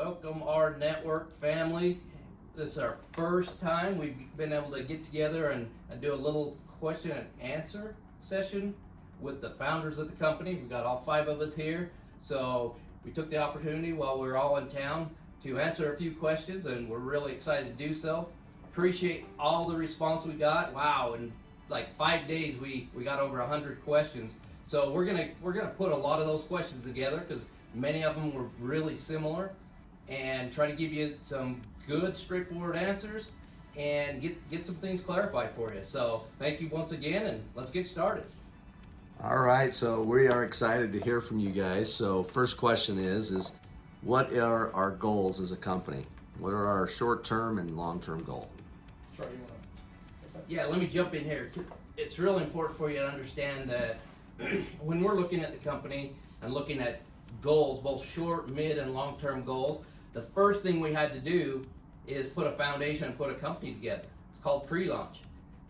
Welcome our network family. This is our first time we've been able to get together and do a little question and answer session with the founders of the company. We've got all 5 of us here, so we took the opportunity while we were all in town to answer a few questions, and we're really excited to do so. Appreciate all the response we got. Wow, in like 5 days we got over 100 questions. So we're gonna put a lot of those questions together because many of them were really similar, and try to give you some good straightforward answers and get some things clarified for you. So thank you once again, and let's get started. All right, so we are excited to hear from you guys. So first question is what are our goals as a company? What are our short-term and long-term goals? Sure, you want to take that? Yeah, let me jump in here. It's really important for you to understand that when we're looking at the company and looking at goals, both short, mid, and long-term goals, the first thing we had to do is put a foundation and put a company together. It's called pre-launch.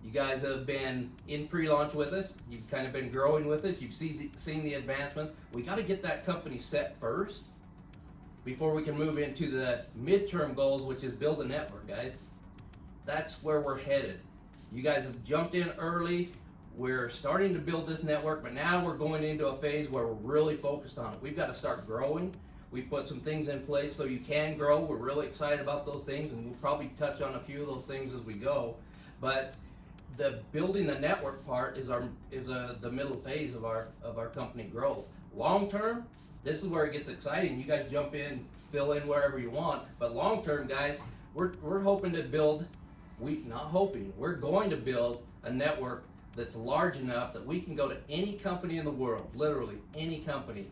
You guys have been in pre-launch with us. You've kind of been growing with us. You've seen the advancements. We got to get that company set first before we can move into the midterm goals, which is build a network, guys. That's where we're headed. You guys have jumped in early. We're starting to build this network, but now we're going into a phase where we're really focused on it. We've got to start growing. We put some things in place so you can grow. We're really excited about those things, and we'll probably touch on a few of those things as we go. But the building the network part is the middle phase of our company growth. Long term, this is where it gets exciting. You guys jump in, fill in wherever you want. But long term, guys, we're hoping to build. We're going to build a network that's large enough that we can go to any company in the world, literally any company,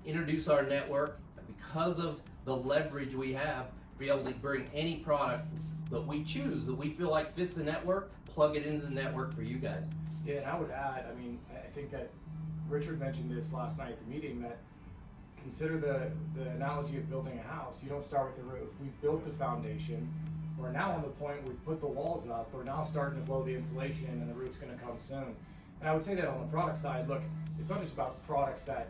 introduce our network, and because of the leverage we have, be able to bring any product that we choose, that we feel like fits the network, plug it into the network for you guys. Yeah, and I would add, I mean, I think that Richard mentioned this last night at the meeting, that consider the analogy of building a house. You don't start with the roof. We've built the foundation. We're now on the point we've put the walls up. We're now starting to blow the insulation, and the roof's going to come soon. And I would say that on the product side, look, it's not just about products that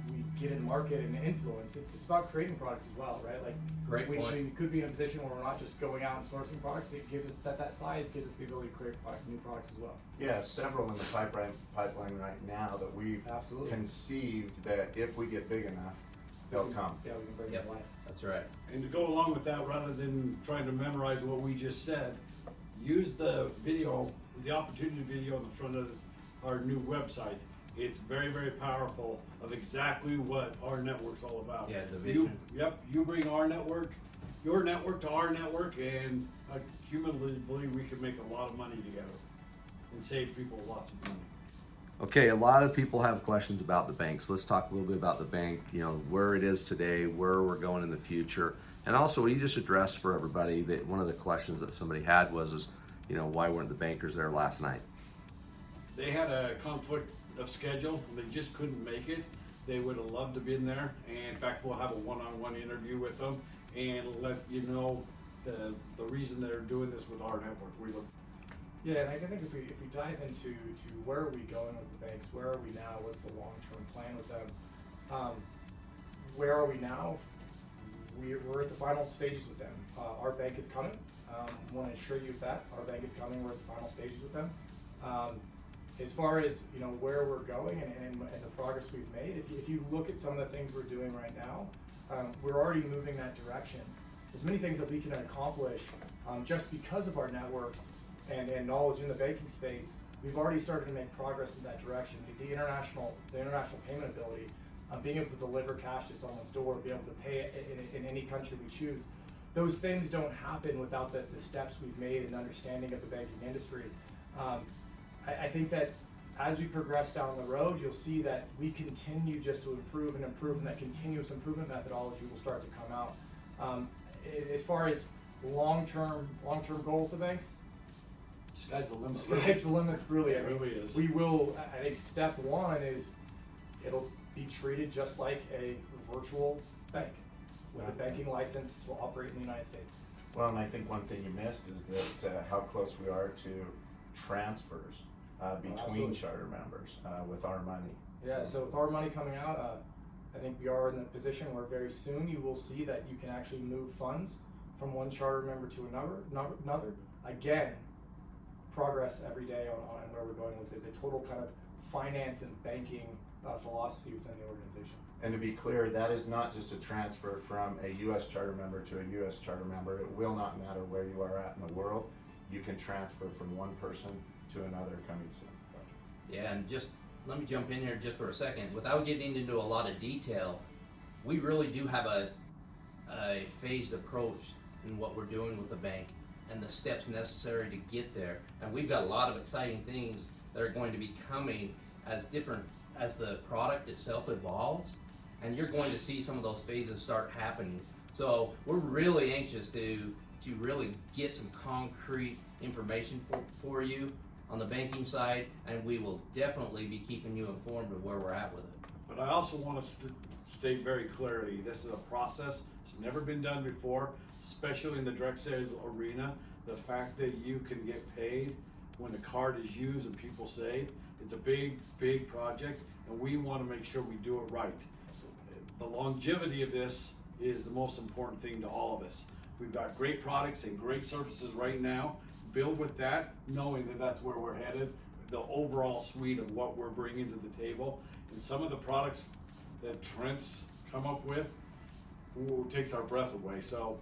we get in market and influence. It's about creating products as well, right? Like, Great point. We could be in a position where we're not just going out and sourcing products. It gives us that size gives us the ability to create new products as well. Yeah, several in the pipeline right now that we've Absolutely. conceived that if we get big enough, they'll come. Yeah, we can bring Yep. it to life. That's right. And to go along with that, rather than trying to memorize what we just said, use the video, the opportunity video in the front of our new website. It's very, very powerful of exactly what our network's all about. Yeah, the vision. You bring our network, your network to our network, and cumulatively we can make a lot of money together and save people lots of money. Okay, a lot of people have questions about the bank, so let's talk a little bit about the bank, where it is today, where we're going in the future. And also, you just addressed for everybody that one of the questions that somebody had was why weren't the bankers there last night? They had a conflict of schedule, and they just couldn't make it. They would have loved to have been there, and in fact we'll have a one-on-one interview with them and let you know the reason they're doing this with our network. Yeah, and I think if we dive into where are we going with the banks, where are we now, what's the long-term plan with them, where are we now? We're at the final stages with them. Our bank is coming. I want to assure you of that. Our bank is coming. We're at the final stages with them. As far as where we're going and the progress we've made, if you look at some of the things we're doing right now, we're already moving that direction. There's many things that we can accomplish just because of our networks and knowledge in the banking space. We've already started to make progress in that direction. The international payment ability, being able to deliver cash to someone's door, be able to pay in any country we choose. Those things don't happen without the steps we've made in understanding of the banking industry. I think that as we progress down the road, you'll see that we continue just to improve, and that continuous improvement methodology will start to come out. As far as long-term goal with the banks, Sky's the limit. sky's the limit, really. It really is. We will, I think step one is it'll be treated just like a virtual bank with a banking license to operate in the United States. Well, and I think one thing you missed is that how close we are to transfers between Absolutely. charter members with our money. Yeah, so with our money coming out, I think we are in the position where very soon you will see that you can actually move funds from one charter member to another. Again, progress every day on where we're going with it, the total kind of finance and banking philosophy within the organization. And to be clear, that is not just a transfer from a U.S. charter member to a U.S. charter member. It will not matter where you are at in the world. You can transfer from one person to another coming soon. Yeah, and just let me jump in here just for a second. Without getting into a lot of detail, we really do have a phased approach in what we're doing with the bank and the steps necessary to get there. And we've got a lot of exciting things that are going to be coming as the product itself evolves, and you're going to see some of those phases start happening. So we're really anxious to really get some concrete information for you on the banking side, and we will definitely be keeping you informed of where we're at with it. But I also want to state very clearly, this is a process. It's never been done before, especially in the direct sales arena. The fact that you can get paid when the card is used and people save, it's a big, big project, and we want to make sure we do it right. The longevity of this is the most important thing to all of us. We've got great products and great services right now. Build with that, knowing that that's where we're headed, the overall suite of what we're bringing to the table. And some of the products that Trent's come up with takes our breath away. So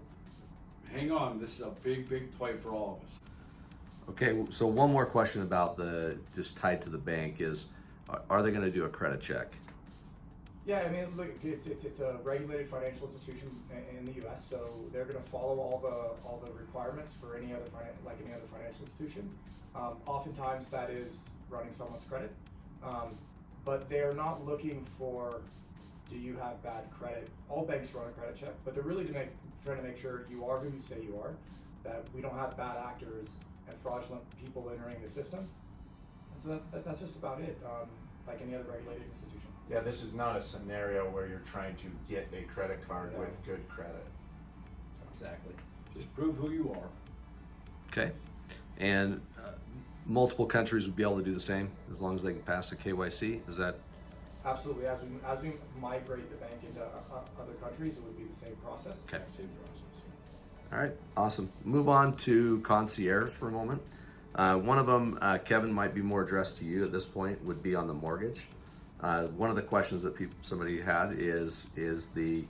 hang on, this is a big, big play for all of us. Okay, so one more question about just tied to the bank is, are they going to do a credit check? Yeah, I mean, look, it's a regulated financial institution in the U.S., so they're going to follow all the requirements for any other financial institution. Oftentimes, that is running someone's credit, but they are not looking for, do you have bad credit? All banks run a credit check, but they're really trying to make sure you are who you say you are, that we don't have bad actors and fraudulent people entering the system. And so that's just about it. Like any other regulated institution. Yeah, this is not a scenario where you're trying to get a credit card with good credit. Exactly. Just prove who you are. Okay, and multiple countries would be able to do the same as long as they can pass the KYC. Is that? Absolutely. As we migrate the bank into other countries, it would be the same process. Okay. Same process. All right, awesome. Move on to concierge for a moment. One of them, Kevin, might be more addressed to you at this point, would be on the mortgage. One of the questions that somebody had is the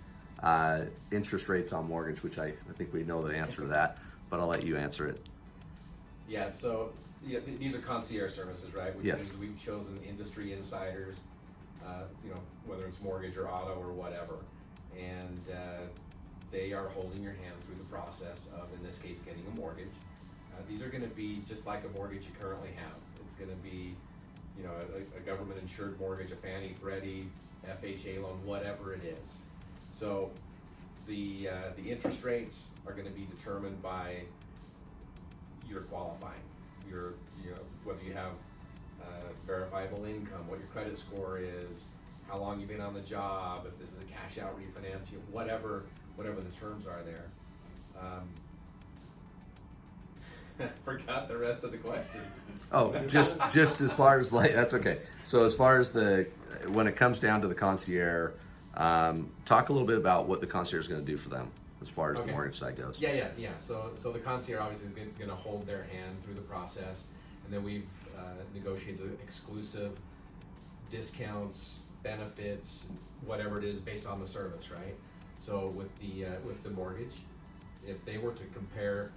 interest rates on mortgage, which I think we know the answer to that, but I'll let you answer it. Yeah, so these are concierge services, right? Which Yes. means we've chosen industry insiders, whether it's mortgage or auto or whatever, and they are holding your hand through the process of, in this case, getting a mortgage. These are going to be just like a mortgage you currently have. It's going to be, a government-insured mortgage, a Fannie, Freddie, FHA loan, whatever it is. So the interest rates are going to be determined by your qualifying, whether you have verifiable income, what your credit score is, how long you've been on the job, if this is a cash-out refinance, whatever the terms are there. Forgot the rest of the question. Oh, just as far as that's okay. So as far as when it comes down to the concierge, talk a little bit about what the concierge is going to do for them as far as the mortgage side goes. Yeah. So the concierge obviously is going to hold their hand through the process, and then we've negotiated exclusive discounts, benefits, whatever it is based on the service, right? So with the mortgage, if they were to compare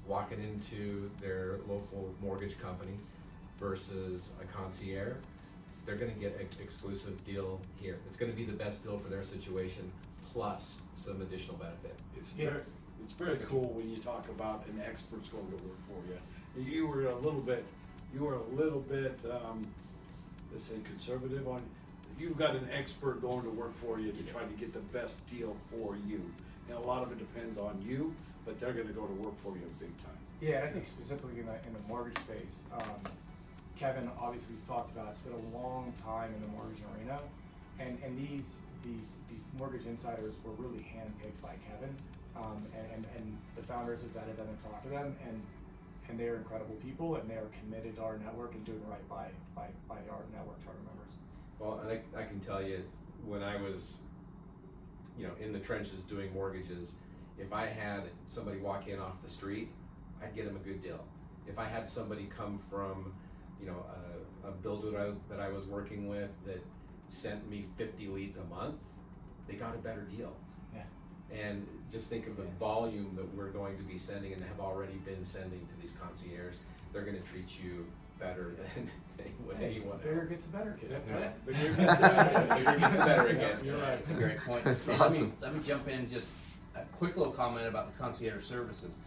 walking into their local mortgage company versus a concierge, they're going to get an exclusive deal here. It's going to be the best deal for their situation, plus some additional benefit. It's very cool when you talk about an expert's going to work for you. You were a little bit, let's say, conservative on. You've got an expert going to work for you to try to get the best deal for you, and a lot of it depends on you. But they're going to go to work for you big time. Yeah, I think specifically in the mortgage space, Kevin, obviously we've talked about, it's been a long time in the mortgage arena, and these mortgage insiders were really handpicked by Kevin, and the founders have vetted them and talked to them, and they're incredible people, and they are committed to our network and doing right by our network charter members. Well, and I can tell you, when I was in the trenches doing mortgages, if I had somebody walk in off the street, I'd get them a good deal. If I had somebody come from, a builder that I was working with that sent me 50 leads a month, they got a better deal. Yeah. And just think of the volume that we're going to be sending and have already been sending to these concierges. They're going to treat you better than they would anyone Bigger else. gets better, kids. That's Yeah. right. Bigger gets better. Bigger gets better it gets. You're right. That's a great point. That's Hey, awesome. Let me jump in, just a quick little comment about the concierge services.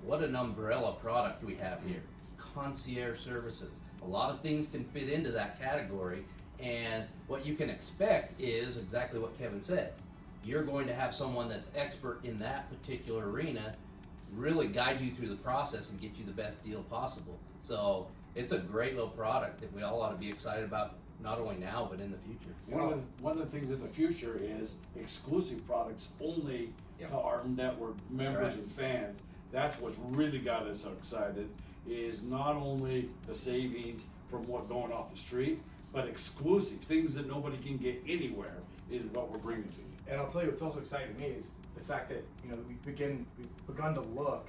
What an umbrella product we have here. Concierge services. A lot of things can fit into that category, and what you can expect is exactly what Kevin said. You're going to have someone that's expert in that particular arena really guide you through the process and get you the best deal possible. So it's a great little product that we all ought to be excited about, not only now but in the future. One of the things in the future is exclusive products only Yep. to our network members right. and fans. That's what's really got us so excited, is not only the savings from what going off the street, but exclusive things that nobody can get anywhere is what we're bringing to you. And I'll tell you what's also exciting to me is the fact that we've begun to look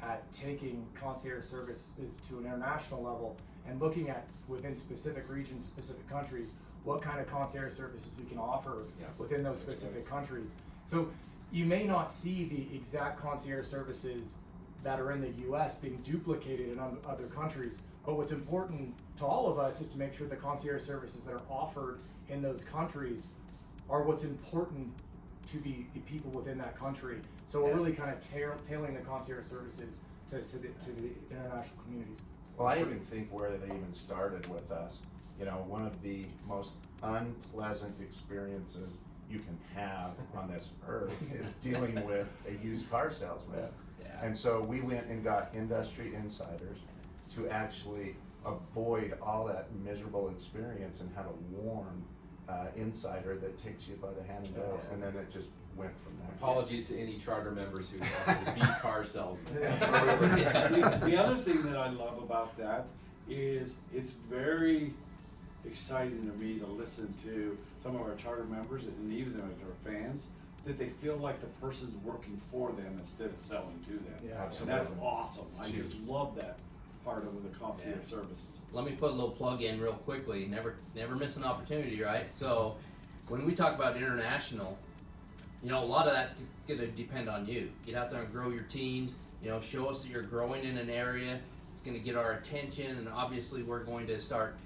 at taking concierge services to an international level and looking at within specific regions, specific countries, what kind of concierge services we can offer Yeah. within those specific countries. So you may not see the exact concierge services that are in the US being duplicated in other countries, but what's important to all of us is to make sure the concierge services that are offered in those countries are what's important to the people within that country. So we're Yeah. really kind of tailoring the concierge services to the international communities. Well, I even think where they even started with us, one of the most unpleasant experiences you can have on this earth is dealing with a used car salesman. Yeah. And so we went and got industry insiders to actually avoid all that miserable experience and have a warm insider that takes you by the hand and goes, and then it just went from there. Apologies to any charter members who want to be car salesmen. The other thing that I love about that is it's very exciting to me to listen to some of our charter members and even our fans, that they feel like the person's working for them instead of selling to them. Yeah, And that's absolutely. awesome. I just love that part of the concierge services. Let me put a little plug in real quickly. Never miss an opportunity, right? So when we talk about international, a lot of that is going to depend on you. Get out there and grow your teams. Show us that you're growing in an area. It's going to get our attention, and obviously we're going to start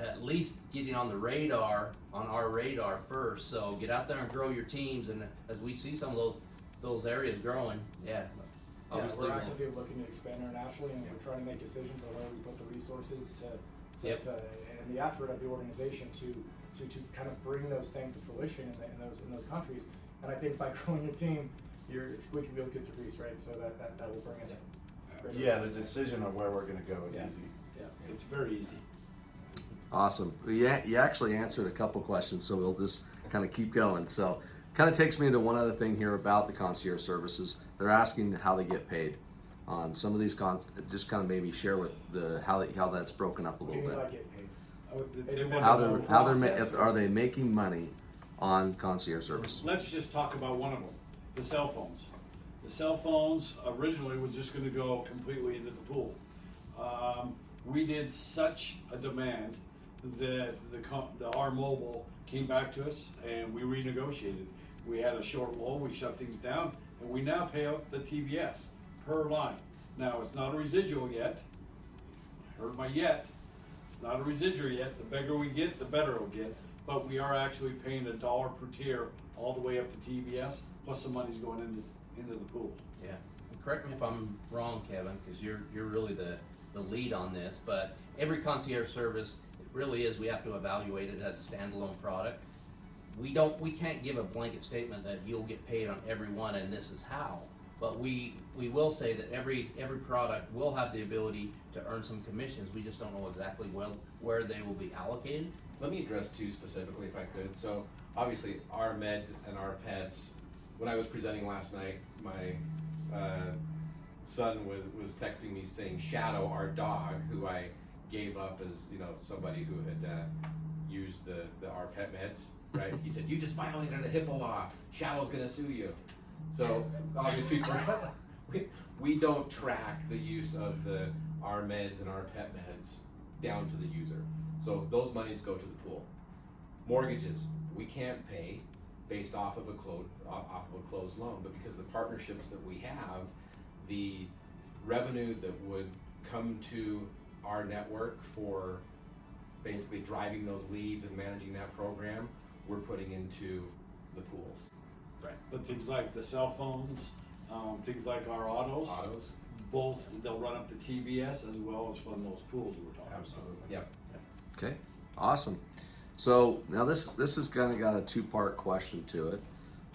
at least getting on our radar first. So get out there and grow your teams, and as we see some of those areas growing, obviously we're we'll- actively looking to expand internationally, and we're trying to make decisions on where we put the resources Yep. and the effort of the organization to kind of bring those things to fruition in those countries. And I think by growing your team, it's squeaky wheel gets a grease, right? So that will bring us. Yeah, the decision of where we're gonna go is Yeah. easy. Yeah, it's very easy. Awesome. Yeah, you actually answered a couple questions, so we'll just kind of keep going. So, kind of takes me into one other thing here about the concierge services. They're asking how they get paid on some of these just kind of maybe share with how that's broken up a What do little you mean by bit. get paid? They want How to know- are they making money on concierge service? Let's just talk about one of them, the cell phones. The cell phones originally was just gonna go completely into the pool. We did such a demand that the R Mobile came back to us and we renegotiated. We had a short lull, we shut things down, and we now pay out the TVS per line. Now, it's not a residual yet. Heard my yet. It's not a residual yet. The bigger we get, the better it'll get. But we are actually paying $1 per tier all the way up to TVS, plus some money's going into the pool. Yeah, and correct me if I'm wrong, Kevin, because you're really the lead on this, but every concierge service, it really is, we have to evaluate it as a standalone product. We can't give a blanket statement that you'll get paid on every one and this is how, but we will say that every product will have the ability to earn some commissions. We just don't know exactly where they will be allocated. Let me address two specifically if I could. So obviously our meds and our pets, when I was presenting last night, my son was texting me saying Shadow, our dog, who I gave up as somebody who had used the our pet meds, right? He said, you just violated a HIPAA law. Shallow's gonna sue you. So obviously we don't track the use of our meds and our pet meds down to the user. So those monies go to the pool. Mortgages, we can't pay based off of a closed loan, but because of the partnerships that we have, the revenue that would come to our network for basically driving those leads and managing that program, we're putting into the pools. Right. But things like the cell phones, things like our autos, both, they'll run up to TBS as well as fund those pools we were talking about. Absolutely. Yep. Okay, awesome. So now this is kind of got a two-part question to it.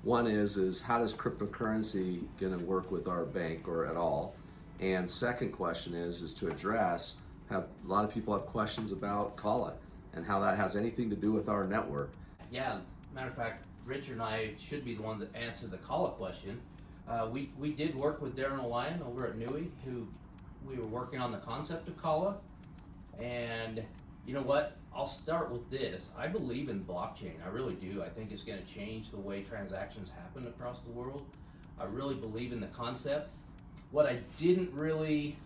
One is how does cryptocurrency gonna work with our bank or at all? And second question is to address, a lot of people have questions about Kala and how that has anything to do with our network. Yeah, matter of fact, Richard and I should be the ones that answer the Kala question. We did work with Darren O'Lyon over at Nui, who we were working on the concept of Kala. And you know what? I'll start with this. I believe in blockchain. I really do. I think it's going to change the way transactions happen across the world. I really believe in the concept. What I didn't really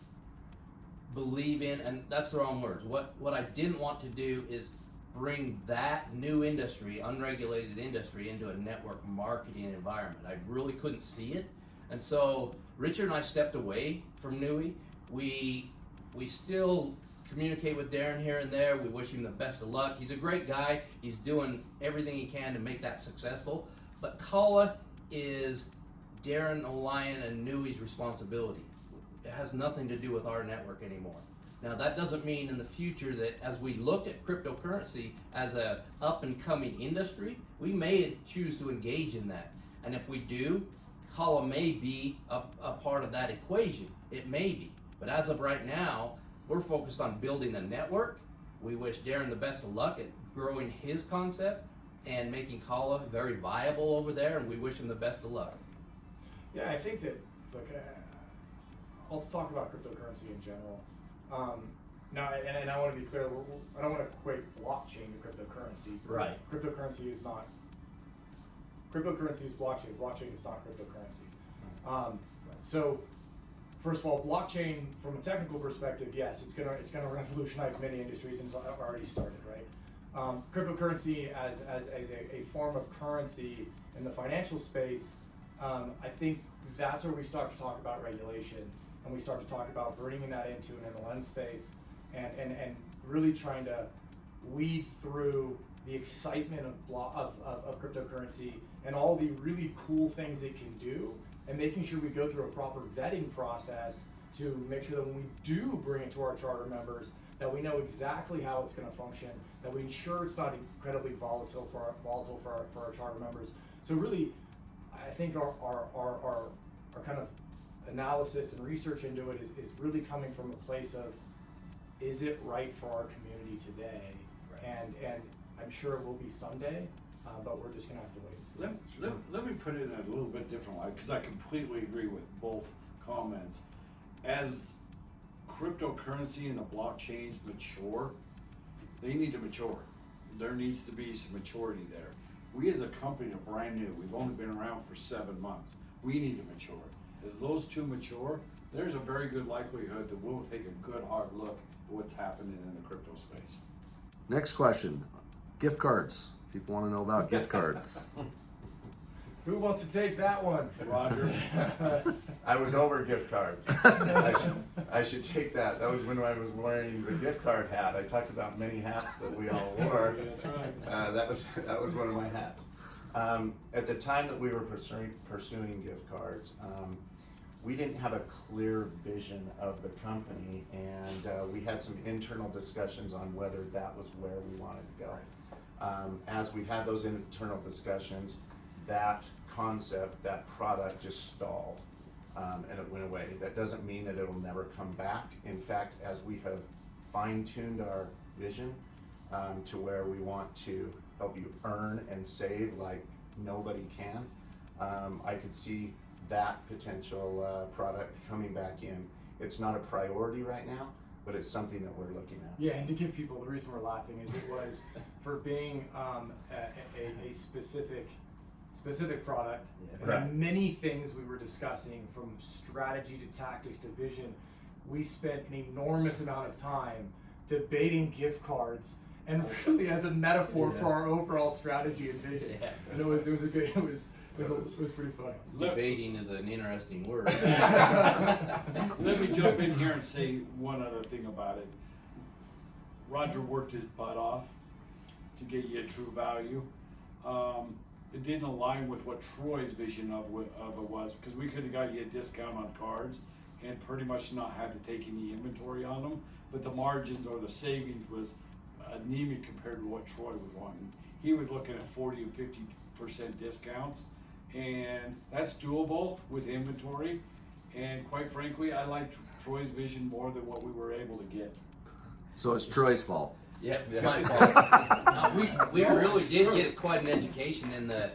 believe in, and that's the wrong words, what I didn't want to do is bring that new industry, unregulated industry, into a network marketing environment. I really couldn't see it. And so Richard and I stepped away from Nui. We still communicate with Darren here and there. We wish him the best of luck. He's a great guy. He's doing everything he can to make that successful. But Kala is Darren O'Lyon and Nui's responsibility. It has nothing to do with our network anymore. Now that doesn't mean in the future that as we look at cryptocurrency as a up and coming industry, we may choose to engage in that. And if we do, Kala may be a part of that equation. It may be. But as of right now, we're focused on building a network. We wish Darren the best of luck at growing his concept and making Kala very viable over there, and we wish him the best of luck. Yeah, I think that, look, I'll talk about cryptocurrency in general. Now, and I want to be clear, I don't want to equate blockchain to cryptocurrency. Right. Cryptocurrency is not, cryptocurrency is blockchain, blockchain is not cryptocurrency. So, first of all, blockchain, from a technical perspective, yes, it's gonna revolutionize many industries, and it's already started, right? Cryptocurrency as a form of currency in the financial space, I think that's where we start to talk about regulation, and we start to talk about bringing that into an MLM space, and really trying to weed through the excitement of cryptocurrency and all the really cool things it can do, and making sure we go through a proper vetting process to make sure that when we do bring it to our charter members, that we know exactly how it's going to function, that we ensure it's not incredibly volatile for our charter members. So really, I think our kind of analysis and research into it is really coming from a place of, is it right for our community today? Right. And I'm sure it will be someday, but we're just gonna have to wait and see. Let me put it in a little bit different light, because I completely agree with both comments. As cryptocurrency and the blockchains mature, they need to mature. There needs to be some maturity there. We as a company are brand new. We've only been around for 7 months. We need to mature. As those two mature, there's a very good likelihood that we'll take a good hard look at what's happening in the crypto space. Next question, gift cards. People want to know about gift cards. Who wants to take that one? Roger. I was over gift cards. I should take that. That was when I was wearing the gift card hat. I talked about many hats that we all wore. That's right. That was one of my hats. At the time that we were pursuing gift cards, we didn't have a clear vision of the company, and we had some internal discussions on whether that was where we wanted to go. As we had those internal discussions, that concept, that product just stalled, and it went away. That doesn't mean that it'll never come back. In fact, as we have fine-tuned our vision to where we want to help you earn and save like nobody can, I could see that potential product coming back in. It's not a priority right now, but it's something that we're looking at. Yeah, and to give people, the reason we're laughing is it was for being a specific product. Yeah. And Right. the many things we were discussing, from strategy to tactics to vision, we spent an enormous amount of time debating gift cards, and really as a metaphor for our overall strategy and vision. Yeah. And it was pretty funny. Debating is an interesting word. Let me jump in here and say one other thing about it. Roger worked his butt off to get you a true value. It didn't align with what Troy's vision of it was, because we could have got you a discount on cards and pretty much not had to take any inventory on them, but the margins or the savings was anemic compared to what Troy was wanting. He was looking at 40 and 50% discounts, and that's doable with inventory. And quite frankly, I liked Troy's vision more than what we were able to get. So it's Troy's fault. Yep, it's my fault. We really did get quite an education in the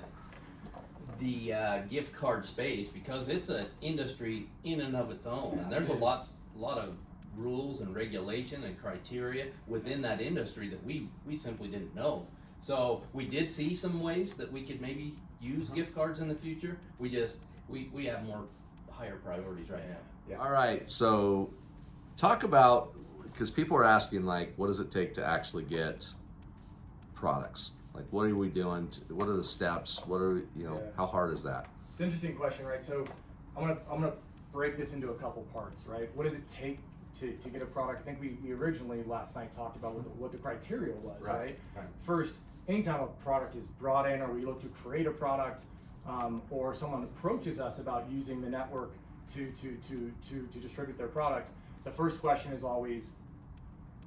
gift card space, because it's an industry in and of its own, and there's a lot of rules and regulation and criteria within that industry that we simply didn't know. So we did see some ways that we could maybe use gift cards in the future. We have more higher priorities right now. Yeah. All right, so talk about, because people are asking, like, what does it take to actually get products? Like, what are we doing? What are the steps? What are, how hard is that? It's an interesting question, right? So I'm gonna break this into a couple parts, right? What does it take to get a product? I think we originally last night talked about what the criteria was, right? First, anytime a product is brought in, or we look to create a product, or someone approaches us about using the network to distribute their product, the first question is always,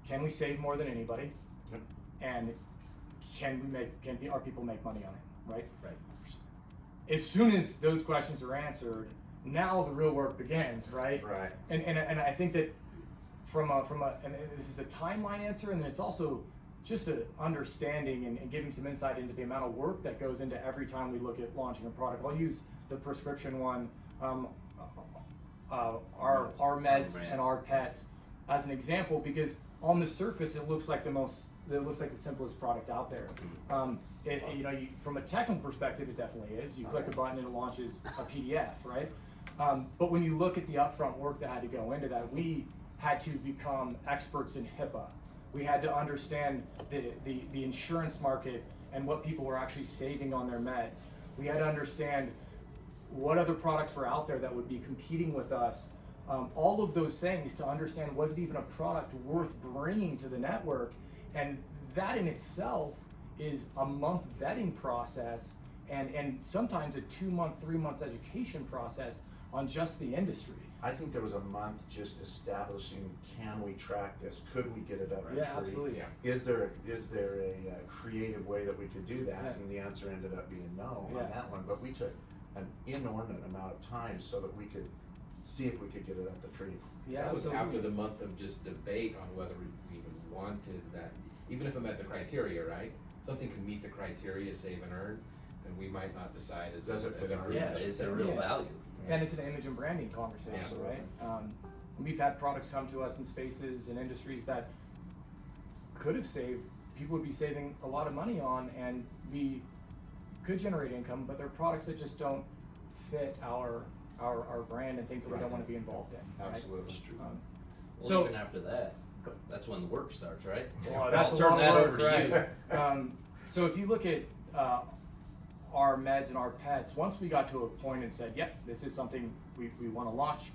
can we save more than anybody? Yep. And can our people make money on it, right? Right. As soon as those questions are answered, now the real work begins, right? Right. And I think that and this is a timeline answer, and then it's also just an understanding and giving some insight into the amount of work that goes into every time we look at launching a product. I'll use the prescription one, our meds and our pets as an example, because on the surface it looks like the simplest product out there. From a technical perspective, it definitely is. You click a button and it launches a PDF, right? But when you look at the upfront work that had to go into that, we had to become experts in HIPAA. We had to understand the insurance market and what people were actually saving on their meds. We had to understand what other products were out there that would be competing with us. All of those things to understand, was it even a product worth bringing to the network? And that in itself is a month vetting process, and sometimes a 2 month, 3 months education process on just the industry. I think there was a month just establishing, can we track this? Could we get it up a tree? Absolutely. Yeah. Is there a creative way that we could do that? Yeah. And the answer ended up being no Yeah. on that one. But we took an inordinate amount of time so that we could see if we could get it up the tree. Yeah, That was absolutely. after the month of just debate on whether we even wanted that, even if it met the criteria, right? Something can meet the criteria, save and earn, and we might not decide as Does it fit our Yeah, it's a real value. And it's an image and branding conversation, Absolutely. right? We've had products come to us in spaces and industries that people would be saving a lot of money on, and we could generate income, but they're products that just don't fit our brand and things that we don't want to be involved in. Right? Absolutely. Well, So- even after that, that's when the work starts, right? Well, that's I'll a turn lot that of over work, to you. right? So if you look at our meds and our pets, once we got to a point and said, yep, this is something we want to launch,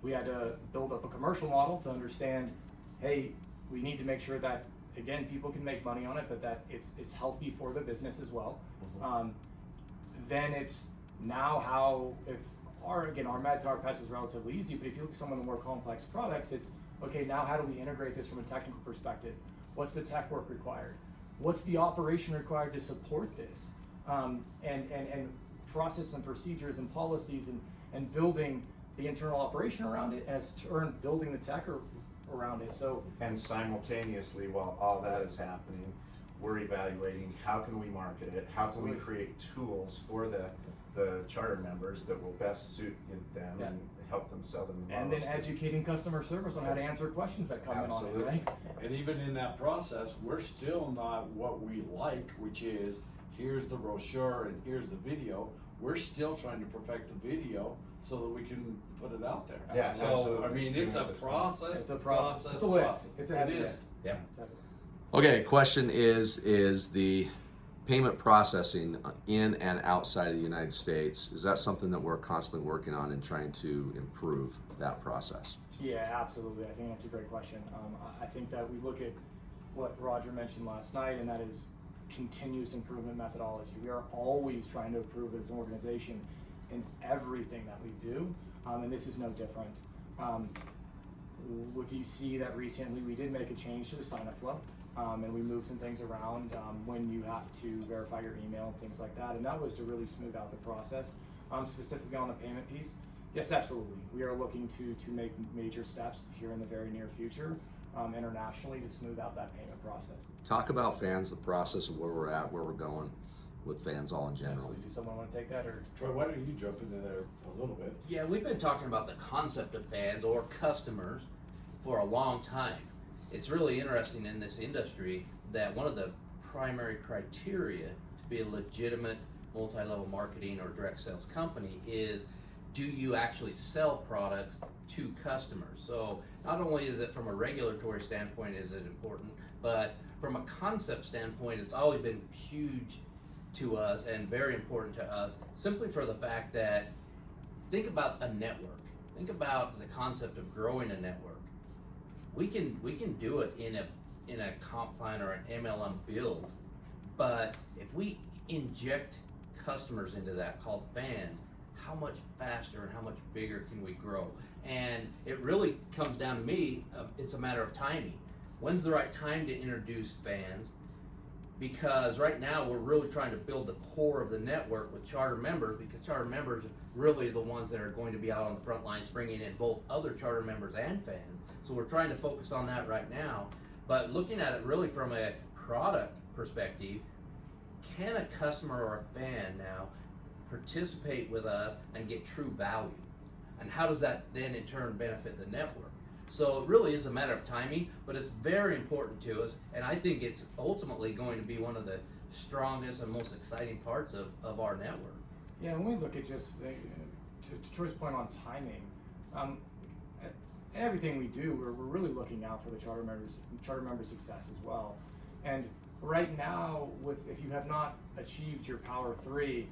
we had to build up a commercial model to understand, hey, we need to make sure that, again, people can make money on it, but that it's healthy for the business as well. Then it's now how, our meds and our pets is relatively easy, but if you look at some of the more complex products, it's, okay, now how do we integrate this from a technical perspective? What's the tech work required? What's the operation required to support this? And process and procedures and policies and building the internal operation around it, as building the tech around it. So And simultaneously, while all that is happening, we're evaluating how can we market it, how can we create tools for the charter members that will best suit them Yeah. and help them sell them the And most. then educating customer service on how to answer questions that come in on it, Absolutely. right? And even in that process, we're still not what we like, which is, here's the brochure and here's the video. We're still trying to perfect the video so that we can put it out there. Yeah, So, absolutely. I mean, it's a process. It's a process. It's a lift. It's a heavy It is. lift. Yeah. It's heavy. Okay, question is the payment processing in and outside of the United States, is that something that we're constantly working on and trying to improve that process? Yeah, absolutely. I think that's a great question. I think that we look at what Roger mentioned last night, and that is continuous improvement methodology. We are always trying to improve as an organization in everything that we do, and this is no different. If you see that recently we did make a change to the sign-up flow, and we moved some things around when you have to verify your email and things like that, and that was to really smooth out the process. Specifically on the payment piece, yes, absolutely. We are looking to make major steps here in the very near future internationally to smooth out that payment process. Talk about fans, the process of where we're at, where we're going with fans all in general. Absolutely. Does someone want to take that, or? Troy, why don't you jump into there a little bit? Yeah, we've been talking about the concept of fans or customers for a long time. It's really interesting in this industry that one of the primary criteria to be a legitimate multi-level marketing or direct sales company is, do you actually sell products to customers? So not only is it from a regulatory standpoint is it important, but from a concept standpoint, it's always been huge to us and very important to us, simply for the fact that, think about a network. Think about the concept of growing a network. We can do it in a comp plan or an MLM build, but if we inject customers into that called fans, how much faster and how much bigger can we grow? And it really comes down to me, it's a matter of timing. When's the right time to introduce fans? Because right now we're really trying to build the core of the network with charter members, because charter members are really the ones that are going to be out on the front lines bringing in both other charter members and fans. So we're trying to focus on that right now. But looking at it really from a product perspective, can a customer or a fan now participate with us and get true value? And how does that then in turn benefit the network? So it really is a matter of timing, but it's very important to us, and I think it's ultimately going to be one of the strongest and most exciting parts of our network. Yeah, when we look at just to Troy's point on timing, everything we do, we're really looking out for the charter members' success as well. And right now, if you have not achieved your Power 3,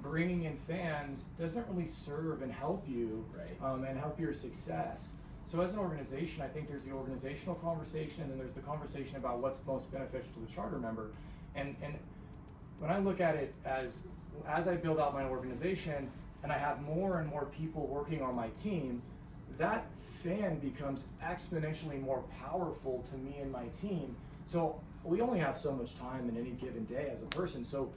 bringing in fans doesn't really serve and help you, Right. and help your success. So as an organization, I think there's the organizational conversation, and then there's the conversation about what's most beneficial to the charter member. And when I look at it as I build out my organization and I have more and more people working on my team, that fan becomes exponentially more powerful to me and my team. So we only have so much time in any given day as a person. So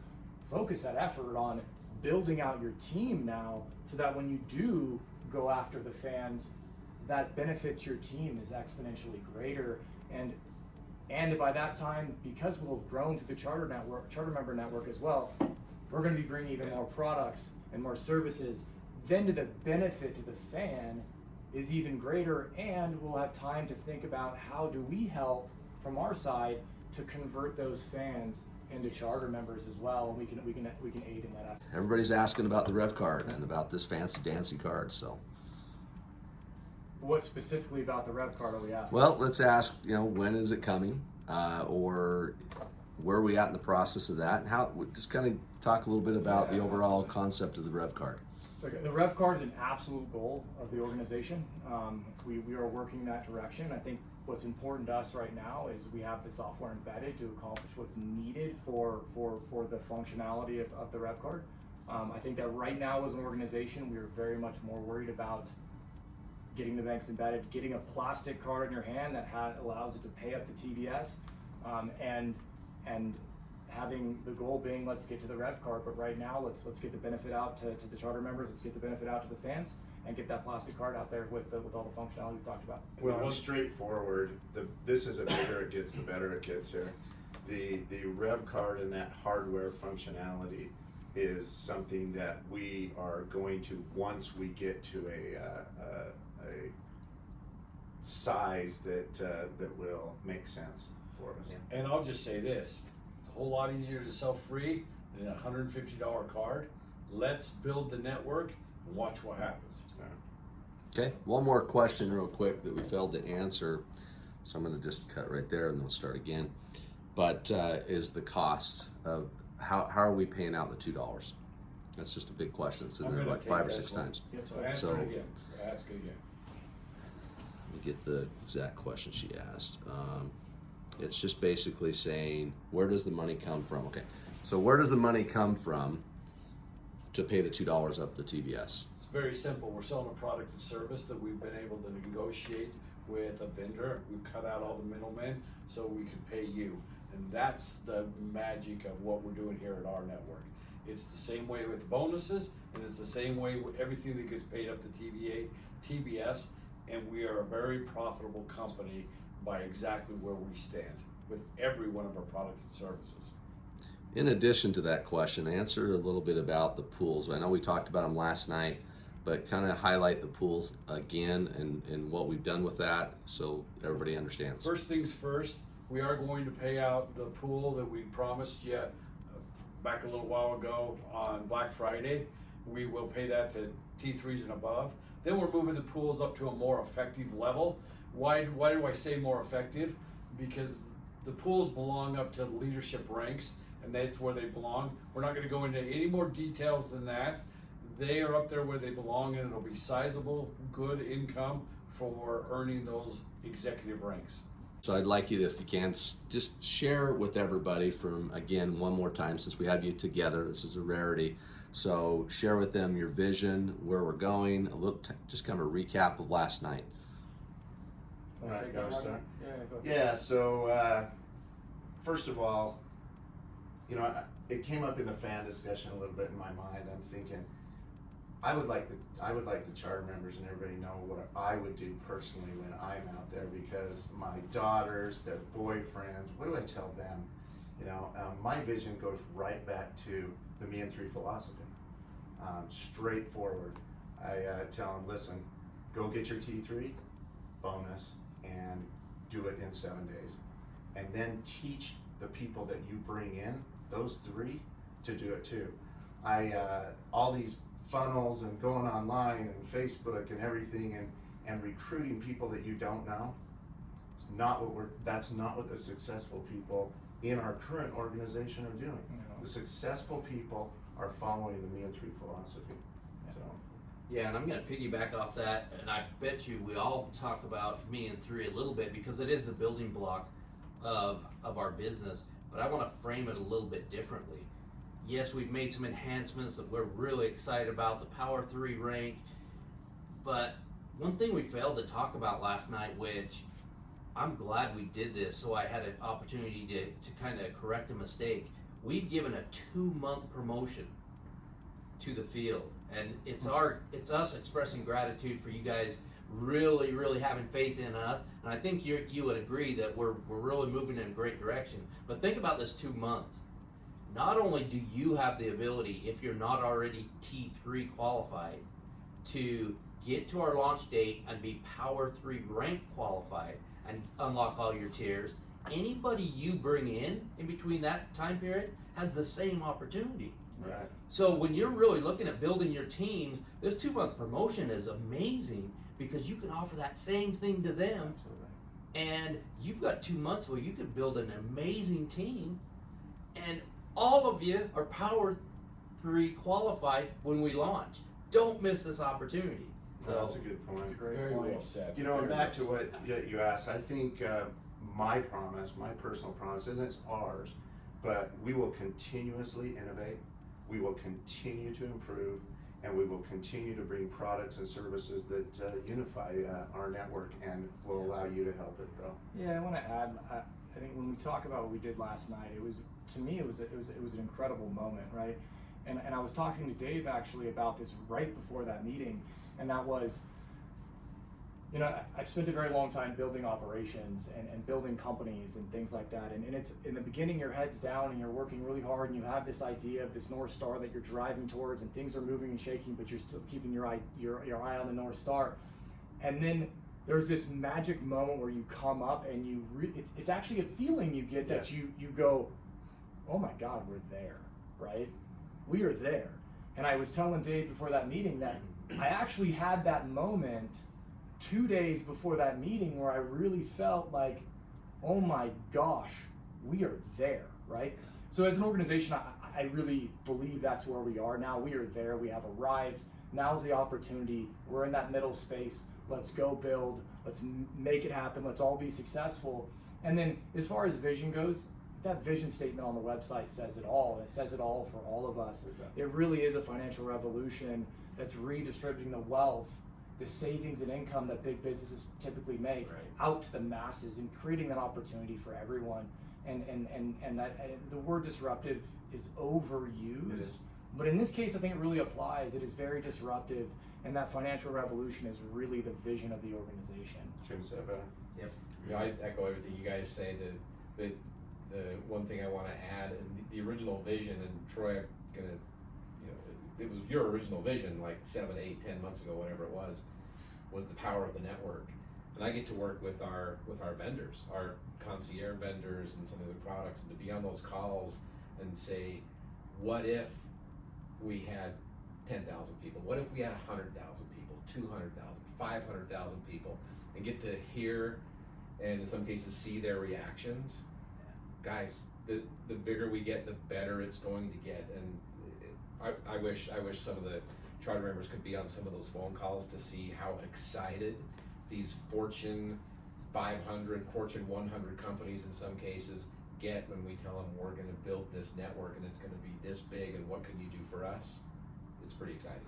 focus that effort on building out your team now, so that when you do go after the fans, that benefits your team is exponentially greater. And by that time, because we'll have grown to the charter member network as well, we're going to be bringing even more products and more services. Then to the benefit to the fan is even greater, and we'll have time to think about how do we help from our side to convert those fans into charter members as well, and we can aid in that effort. Everybody's asking about the revvcard and about this fancy dancy card, so. What specifically about the revvcard are we asking? Well, let's ask, when is it coming? Or where are we at in the process of that? And how, just kind of talk a little bit about the overall concept of the revvcard. Okay, the revvcard is an absolute goal of the organization. We are working in that direction. I think what's important to us right now is we have the software embedded to accomplish what's needed for the functionality of the revvcard. I think that right now as an organization, we are very much more worried about getting the banks embedded, getting a plastic card in your hand that allows it to pay up the TBS, and having the goal being, let's get to the revvcard. But right now, let's get the benefit out to the charter members, let's get the benefit out to the fans, and get that plastic card out there with all the functionality we talked about. Well, it's straightforward. This is the bigger it gets, the better it gets here. the revvcard and that hardware functionality is something that we are going to, once we get to a size that will make sense for us. Yeah. And I'll just say this, it's a whole lot easier to sell free than a $150 card. Let's build the network and watch what happens. Okay, one more question real quick that we failed to answer. So I'm gonna just cut right there and then we'll start again. But is the cost of, how are we paying out the $2? That's just a big question. It's in I'm there gonna like take 5 or this 6 one. times. So answer So- it again, ask it again. Let me get the exact question she asked. It's just basically saying, where does the money come from? Okay, so where does the money come from to pay the $2 up to TBS? It's very simple. We're selling a product and service that we've been able to negotiate with a vendor. We've cut out all the middlemen so we can pay you. And that's the magic of what we're doing here at our network. It's the same way with bonuses, and it's the same way with everything that gets paid up to TBS, and we are a very profitable company by exactly where we stand with every one of our products and services. In addition to that question, answer a little bit about the pools. I know we talked about them last night, but kind of highlight the pools again and what we've done with that so everybody understands. First things first, we are going to pay out the pool that we promised you back a little while ago on Black Friday. We will pay that to T3s and above. Then we're moving the pools up to a more effective level. Why do I say more effective? Because the pools belong up to leadership ranks, and that's where they belong. We're not gonna go into any more details than that. They are up there where they belong, and it'll be sizable, good income for earning those executive ranks. So I'd like you to, if you can, just share with everybody from, again, one more time, since we have you together, this is a rarity. So share with them your vision, where we're going, a little, just kind of a recap of last night. Wanna Right, take go that one? start? Yeah, go ahead. Yeah, so first of all, you know, it came up in the fan discussion a little bit in my mind. I'm thinking, I would like the charter members and everybody know what I would do personally when I'm out there, because my daughters, their boyfriends, what do I tell them? You know, my vision goes right back to the Me and Three philosophy. Straightforward. I tell them, listen, go get your T3 bonus and do it in 7 days, and then teach the people that you bring in, those 3, to do it too. All these funnels and going online and Facebook and everything and recruiting people that you don't know, that's not what the successful people in our current organization are doing. No. The successful people are following the Me and Three philosophy. So Yeah, and I'm gonna piggyback off that, and I bet you we all talk about Me and Three a little bit because it is the building block of our business, but I wanna frame it a little bit differently. Yes, we've made some enhancements that we're really excited about, the Power 3 rank, but one thing we failed to talk about last night, which I'm glad we did this so I had an opportunity to kind of correct a mistake. We've given a 2-month promotion to the field, and it's us expressing gratitude for you guys really having faith in us, and I think you would agree that we're really moving in a great direction. But think about this 2 months. Not only do you have the ability, if you're not already T3 qualified, to get to our launch date and be Power 3 rank qualified and unlock all your tiers, anybody you bring in between that time period has the same opportunity. right. So when you're really looking at building your teams, this 2-month promotion is amazing because you can offer that same thing to them, Absolutely. and you've got 2 months where you can build an amazing team, and all of you are Power 3 qualified when we launch. Don't miss this opportunity. So That's a good point. That's a great Very point. well said. You know, and Very back to well what you asked, I think my personal promise, and it's ours, but we will continuously innovate, we will continue to improve, and we will continue to bring products and services that unify our network and will allow you to help it grow. Yeah, I want to add. I think when we talk about what we did last night, it was, to me, it was an incredible moment, right? And I was talking to Dave actually about this right before that meeting, and that was, you know, I've spent a very long time building operations and building companies and things like that. And it's in the beginning, your head's down and you're working really hard and you have this idea of this North Star that you're driving towards, and things are moving and shaking, but you're still keeping your eye on the North Star. And then there's this magic moment where you come up and it's actually a feeling you get that you go, oh my God, we're there, right? We are there. And I was telling Dave before that meeting that I actually had that moment 2 days before that meeting where I really felt like, oh my gosh, we are there, right? So as an organization, I really believe that's where we are now. We are there, we have arrived. Now's the opportunity. We're in that middle space. Let's go build, let's make it happen, let's all be successful. And then as far as vision goes, that vision statement on the website says it all, and it says it all for all of us. It really is a financial revolution that's redistributing the wealth, the savings and income that big businesses typically make out to the masses, and creating that opportunity for everyone. And the word disruptive is overused, but in this case I think it really applies. It is very disruptive, and that financial revolution is really the vision of the organization. Couldn't say it better. Yep. You know, I echo everything you guys say. The one thing I want to add, and the original vision, and Troy, I'm gonna, you know, it was your original vision like 7, 8, 10 months ago, whatever it was the power of the network. And I get to work with our vendors, our concierge vendors and some of the products, and to be on those calls and say, what if we had 10,000 people? What if we had 100,000 people, 200,000, 500,000 people, and get to hear and in some cases see their reactions? Guys, the bigger we get, the better it's going to get. And I wish some of the charter members could be on some of those phone calls to see how excited these Fortune 500, Fortune 100 companies in some cases get when we tell them we're going to build this network and it's going to be this big, and what can you do for us? It's pretty exciting.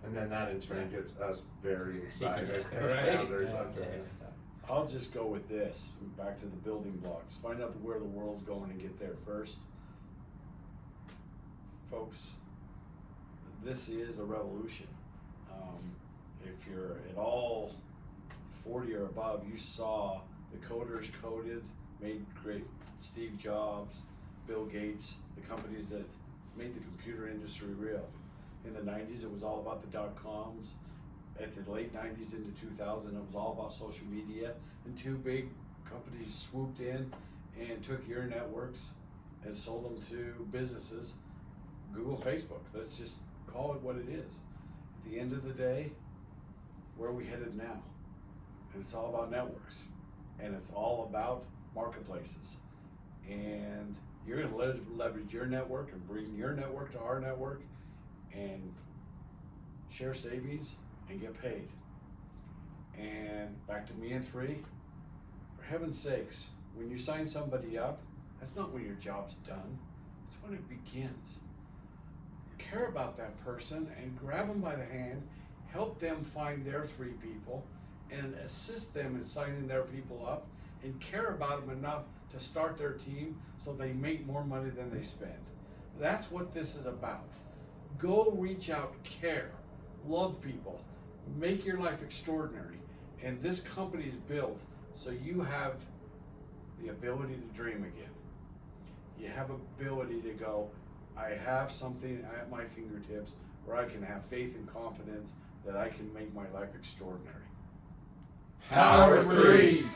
And then that in turn gets us very excited as Right. founders. I'll just go with this, back to the building blocks. Find out where the world's going and get there first. Folks, this is a revolution. If you're at all 40 or above, you saw the coders coded, made great. Steve Jobs, Bill Gates, the companies that made the computer industry real. In the 90s, it was all about the dot-coms. At the late 90s into 2000, it was all about social media, and two big companies swooped in and took your networks and sold them to businesses, Google, Facebook. Let's just call it what it is. At the end of the day, where are we headed now? And it's all about networks, and it's all about marketplaces. And you're going to leverage your network and bring your network to our network and share savings and get paid. And back to me and 3, for heaven's sakes, when you sign somebody up, that's not when your job's done, it's when it begins. Care about that person and grab them by the hand, help them find their 3 people, and assist them in signing their people up, and care about them enough to start their team so they make more money than they spend. That's what this is about. Go reach out, care, love people, make your life extraordinary. And this company is built so you have the ability to dream again. You have ability to go, I have something at my fingertips where I can have faith and confidence that I can make my life extraordinary. Power 3.